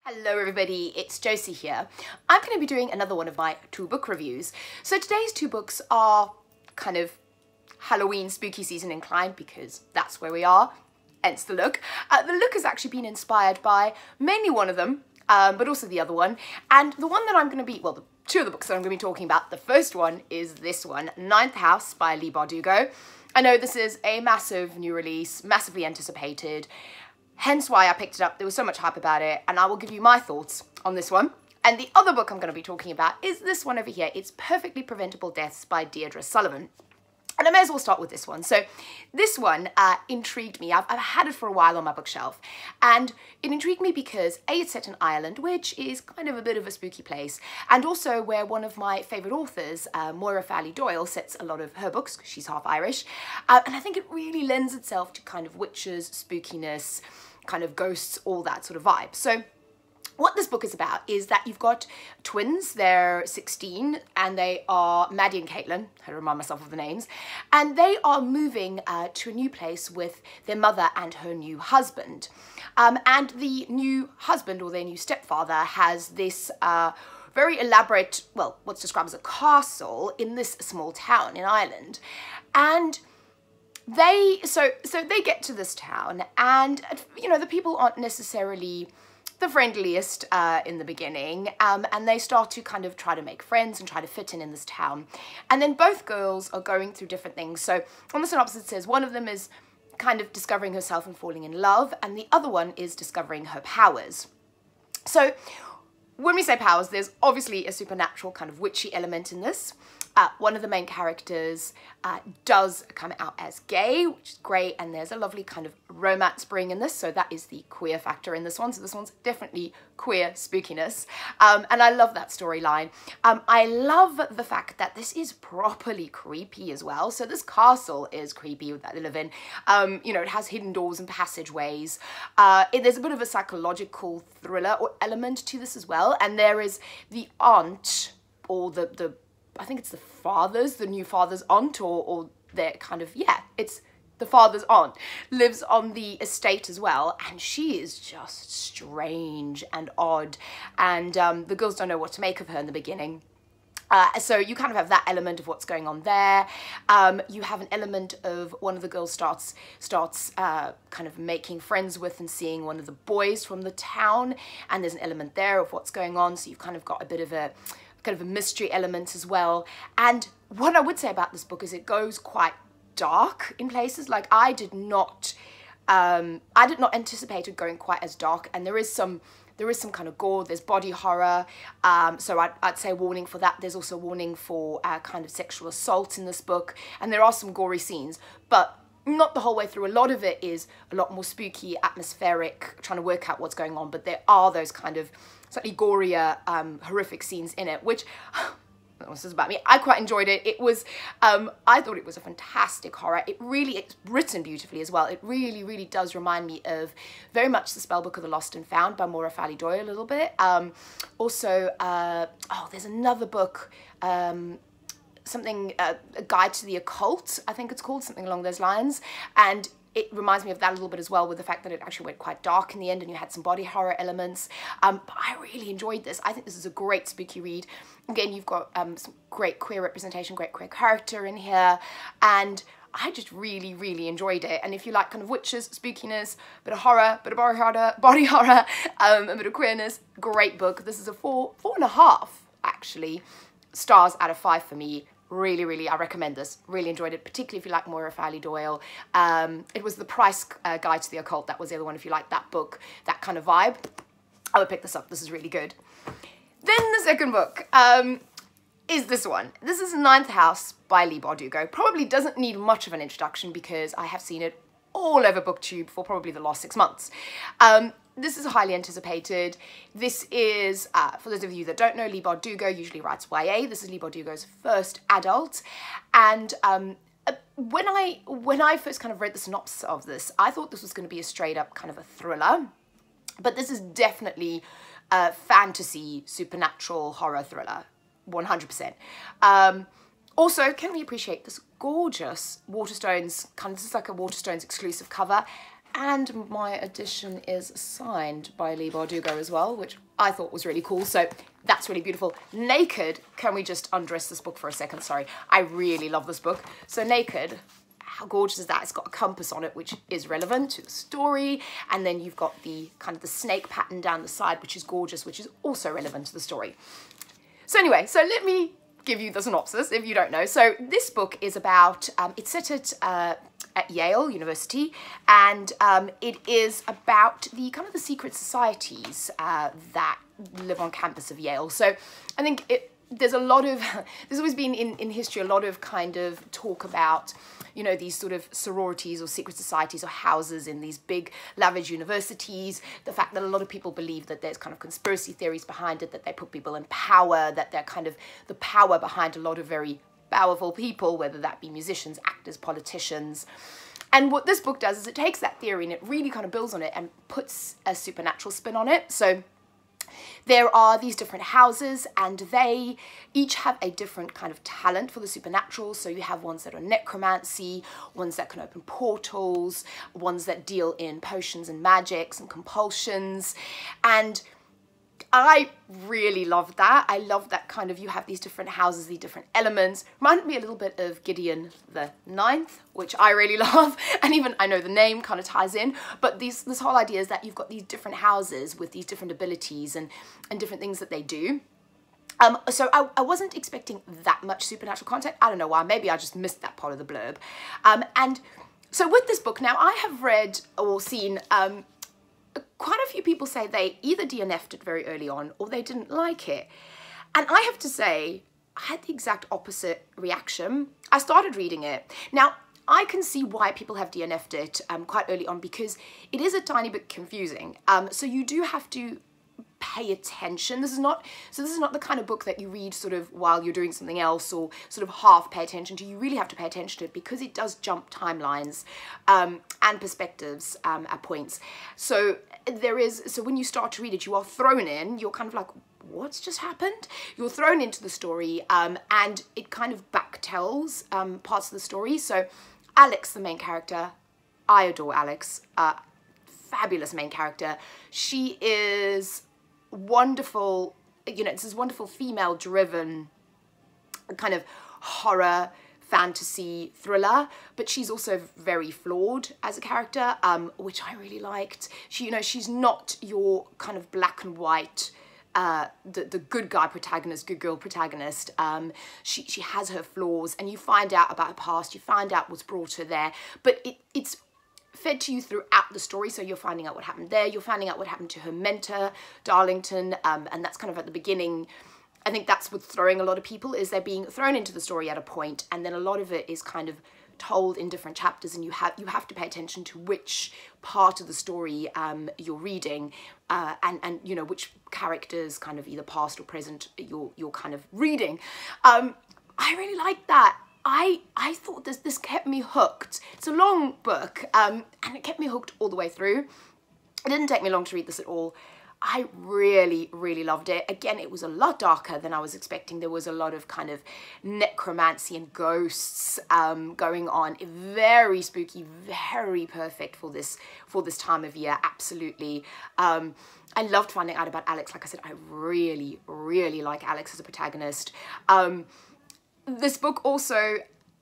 Hello everybody, it's Josie here. I'm going to be doing another one of my two book reviews. So today's two books are kind of Halloween spooky season inclined because that's where we are, hence the look. The look has actually been inspired by mainly one of them, but also the other one. And the one that I'm going to be, well, the two of the books that I'm going to be talking about, the first one is this one, Ninth House by Leigh Bardugo. I know this is a massive new release, massively anticipated. Hence why I picked it up. There was so much hype about it, and I will give you my thoughts on this one. And the other book I'm going to be talking about is this one over here. It's Perfectly Preventable Deaths by Deirdre Sullivan. And I may as well start with this one. So this one intrigued me. I've had it for a while on my bookshelf, and it intrigued me because A, it's set in Ireland, which is kind of a bit of a spooky place, and also where one of my favourite authors, Moira Fowley-Doyle, sets a lot of her books, because she's half Irish, and I think it really lends itself to kind of witches, spookiness, kind of ghosts, all that sort of vibe. So what this book is about is that you've got twins, they're 16, and they are Maddie and Caitlin, I had to remind myself of the names, and they are moving to a new place with their mother and her new husband. And the new husband, or their new stepfather, has this very elaborate, well, what's described as a castle in this small town in Ireland. And they get to this town, and you know, the people aren't necessarily the friendliest in the beginning, and they start to kind of try to make friends and try to fit in this town. And then both girls are going through different things. So on the synopsis it says one of them is kind of discovering herself and falling in love, and the other one is discovering her powers. So when we say powers, there's obviously a supernatural kind of witchy element in this. One of the main characters does come out as gay, which is great, and there's a lovely kind of romance bring in this, so that is the queer factor in this one. So this one's definitely queer spookiness, and I love that storyline. I love the fact that this is properly creepy as well. So this castle is creepy that they live in. You know, it has hidden doors and passageways. There's a bit of a psychological thriller or element to this as well, and there is the aunt, or the I think it's the new father's aunt, or their kind of, yeah, it's the father's aunt, lives on the estate as well, and she is just strange and odd, and the girls don't know what to make of her in the beginning. So you kind of have that element of what's going on there. You have an element of one of the girls starts kind of making friends with and seeing one of the boys from the town, and there's an element there of what's going on, so you've kind of got a bit of a kind of a mystery element as well. And what I would say about this book is it goes quite dark in places. Like I did not anticipate it going quite as dark, and there is some kind of gore, there's body horror, so I'd say warning for that. There's also warning for kind of sexual assault in this book, and there are some gory scenes, but not the whole way through. A lot of it is a lot more spooky, atmospheric, trying to work out what's going on, but there are those kind of slightly gorier, horrific scenes in it, which, this is about me, I quite enjoyed it. It was, I thought it was a fantastic horror. It's written beautifully as well. It really, really does remind me of very much The Spellbook of the Lost and Found by Moira Fowley-Doyle a little bit. Also, there's another book, something, A Guide to the Occult, I think it's called, something along those lines, and it reminds me of that a little bit as well, with the fact that it actually went quite dark in the end and you had some body horror elements. But I really enjoyed this. I think this is a great spooky read. Again, you've got some great queer representation, great queer character in here, and I just really, really enjoyed it. And if you like kind of witches, spookiness, bit of horror, bit of body horror, a bit of queerness, great book. This is a 4.5 actually stars out of 5 for me. Really, really, I recommend this. Really enjoyed it, particularly if you like Moira Fowley-Doyle. It was The Price Guide to the Occult. That was the other one. If you like that book, that kind of vibe, I would pick this up. This is really good. Then the second book is this one. This is Ninth House by Leigh Bardugo. Probably doesn't need much of an introduction because I have seen it all over BookTube for probably the last 6 months. This is highly anticipated. This is, for those of you that don't know, Leigh Bardugo usually writes YA. This is Leigh Bardugo's first adult. And when I first kind of read the synopsis of this, I thought this was going to be a straight up kind of a thriller. But this is definitely a fantasy, supernatural horror thriller, 100%. Also, can we appreciate this gorgeous Waterstones, this is like a Waterstones exclusive cover. And my edition is signed by Leigh Bardugo as well, which I thought was really cool. So that's really beautiful. Naked, can we just undress this book for a second? Sorry, I really love this book. So Naked, how gorgeous is that? It's got a compass on it, which is relevant to the story. And then you've got the kind of the snake pattern down the side, which is gorgeous, which is also relevant to the story. So anyway, so let me give you the synopsis if you don't know. So this book is about, it's set at Yale University, and it is about the kind of the secret societies that live on campus of Yale. So I think there's a lot of, there's always been in history a lot of kind of talk about, you know, these sort of sororities or secret societies or houses in these big lavish universities. The fact that a lot of people believe that there's kind of conspiracy theories behind it, that they put people in power, that they're kind of the power behind a lot of very powerful people, whether that be musicians, actors, politicians. And what this book does is it takes that theory and it really kind of builds on it and puts a supernatural spin on it. So there are these different houses and they each have a different kind of talent for the supernatural. So you have ones that are necromancy, ones that can open portals, ones that deal in potions and magics and compulsions. And I really love that. I love that kind of, you have these different houses, these different elements. Reminded me a little bit of Gideon the Ninth, which I really love. And even, I know the name kind of ties in, but this whole idea is that you've got these different houses with these different abilities and different things that they do. So I wasn't expecting that much supernatural content. I don't know why, maybe I just missed that part of the blurb. And so with this book now, I have read or seen quite a few people say they either DNF'd it very early on or they didn't like it. And I have to say, I had the exact opposite reaction. I started reading it. Now, I can see why people have DNF'd it quite early on because it is a tiny bit confusing. So you do have to pay attention. This is not the kind of book that you read sort of while you're doing something else or sort of half pay attention to. You really have to pay attention to it because it does jump timelines and perspectives at points. So when you start to read it, you are thrown in, you're kind of like, what's just happened? You're thrown into the story and it kind of back tells parts of the story. So Alex, the main character, I adore Alex, fabulous main character. She is wonderful, you know, it's this wonderful female-driven kind of horror fantasy thriller, but she's also very flawed as a character, which I really liked. She, you know, she's not your kind of black and white the good guy protagonist, good girl protagonist. She has her flaws and you find out about her past, you find out what's brought her there, but it's fed to you throughout the story. So you're finding out what happened there, you're finding out what happened to her mentor, Darlington, and that's kind of at the beginning. I think that's what's throwing a lot of people, is they're being thrown into the story at a point, and then a lot of it is kind of told in different chapters, and you have to pay attention to which part of the story you're reading, and you know which characters, kind of either past or present, you're kind of reading. I really like that. I thought this kept me hooked. It's a long book, and it kept me hooked all the way through. It didn't take me long to read this at all. I really, really loved it. Again, it was a lot darker than I was expecting. There was a lot of kind of necromancy and ghosts going on. Very spooky, very perfect for this time of year, absolutely. I loved finding out about Alex. Like I said, I really, really like Alex as a protagonist. This book also,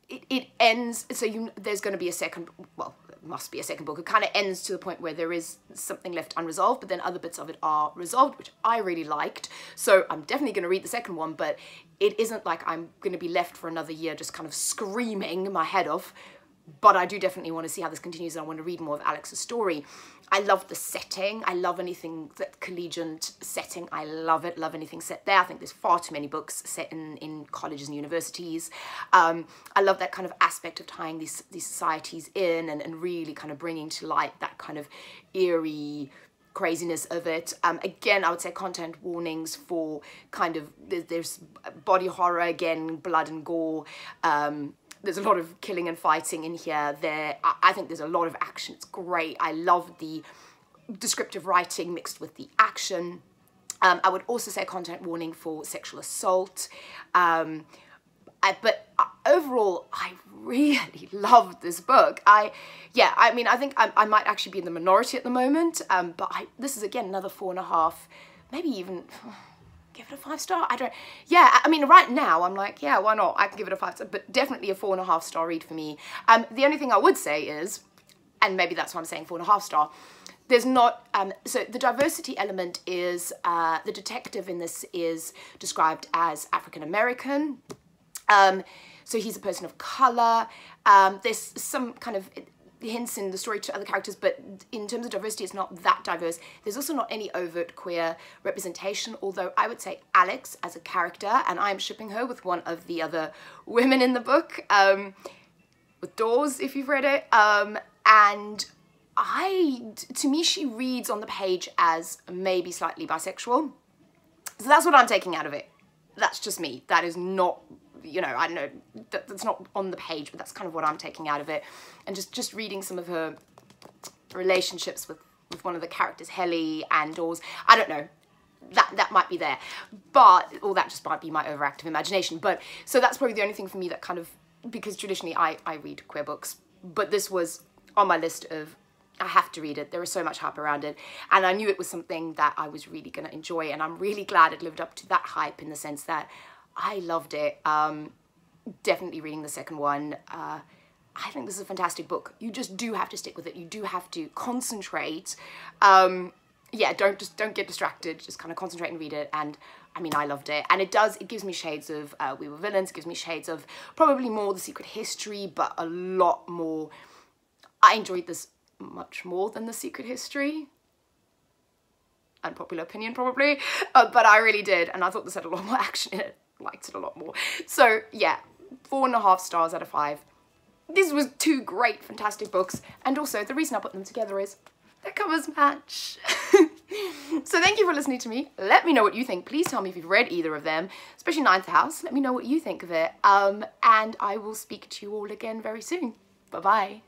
it ends, so there's going to be a second, well, must be a second book. It kind of ends to the point where there is something left unresolved, but then other bits of it are resolved, which I really liked. So I'm definitely going to read the second one, but it isn't like I'm going to be left for another year just kind of screaming my head off. But I do definitely want to see how this continues, and I want to read more of Alex's story. I love the setting. I love anything that collegiate setting. I love it. Love anything set there. I think there's far too many books set in colleges and universities. I love that kind of aspect of tying these societies in and really kind of bringing to light that kind of eerie craziness of it. Again, I would say content warnings for kind of, there's body horror, again, blood and gore. There's a lot of killing and fighting in here. I think there's a lot of action. It's great. I love the descriptive writing mixed with the action. I would also say content warning for sexual assault. But overall, I really loved this book. I mean, I think I might actually be in the minority at the moment, but this is, again, another 4.5, maybe even, give it a 5-star? I mean, right now, I'm like, yeah, why not? I can give it a 5-star, but definitely a 4.5-star read for me. The only thing I would say is, and maybe that's why I'm saying 4.5-star, there's not, so the diversity element is, the detective in this is described as African-American. So he's a person of colour. There's some kind of hints in the story to other characters, but in terms of diversity, it's not that diverse. There's also not any overt queer representation, although I would say Alex as a character, and I'm shipping her with one of the other women in the book, with Dawes, if you've read it, and to me, she reads on the page as maybe slightly bisexual. So that's what I'm taking out of it. That's just me. That is not, you know, I don't know, that's not on the page, but that's kind of what I'm taking out of it. And just reading some of her relationships with one of the characters, Helly and Dawes, I don't know, that might be there. But, or that just might be my overactive imagination. But, so that's probably the only thing for me that kind of, because traditionally I read queer books, but this was on my list of, I have to read it. There is so much hype around it. And I knew it was something that I was really going to enjoy. And I'm really glad it lived up to that hype in the sense that I loved it. Definitely reading the second one. I think this is a fantastic book. You just do have to stick with it. You do have to concentrate. Yeah, don't get distracted. Just kind of concentrate and read it. And I mean, I loved it. And it gives me shades of We Were Villains. It gives me shades of probably more The Secret History, but a lot more. I enjoyed this much more than The Secret History. Unpopular opinion, probably. But I really did. And I thought this had a lot more action in it. Liked it a lot more. So yeah, 4.5 stars out of 5. This was 2 great, fantastic books. And also, the reason I put them together is their covers match. So thank you for listening to me. Let me know what you think. Please tell me if you've read either of them, especially Ninth House. Let me know what you think of it. And I will speak to you all again very soon. Bye-bye.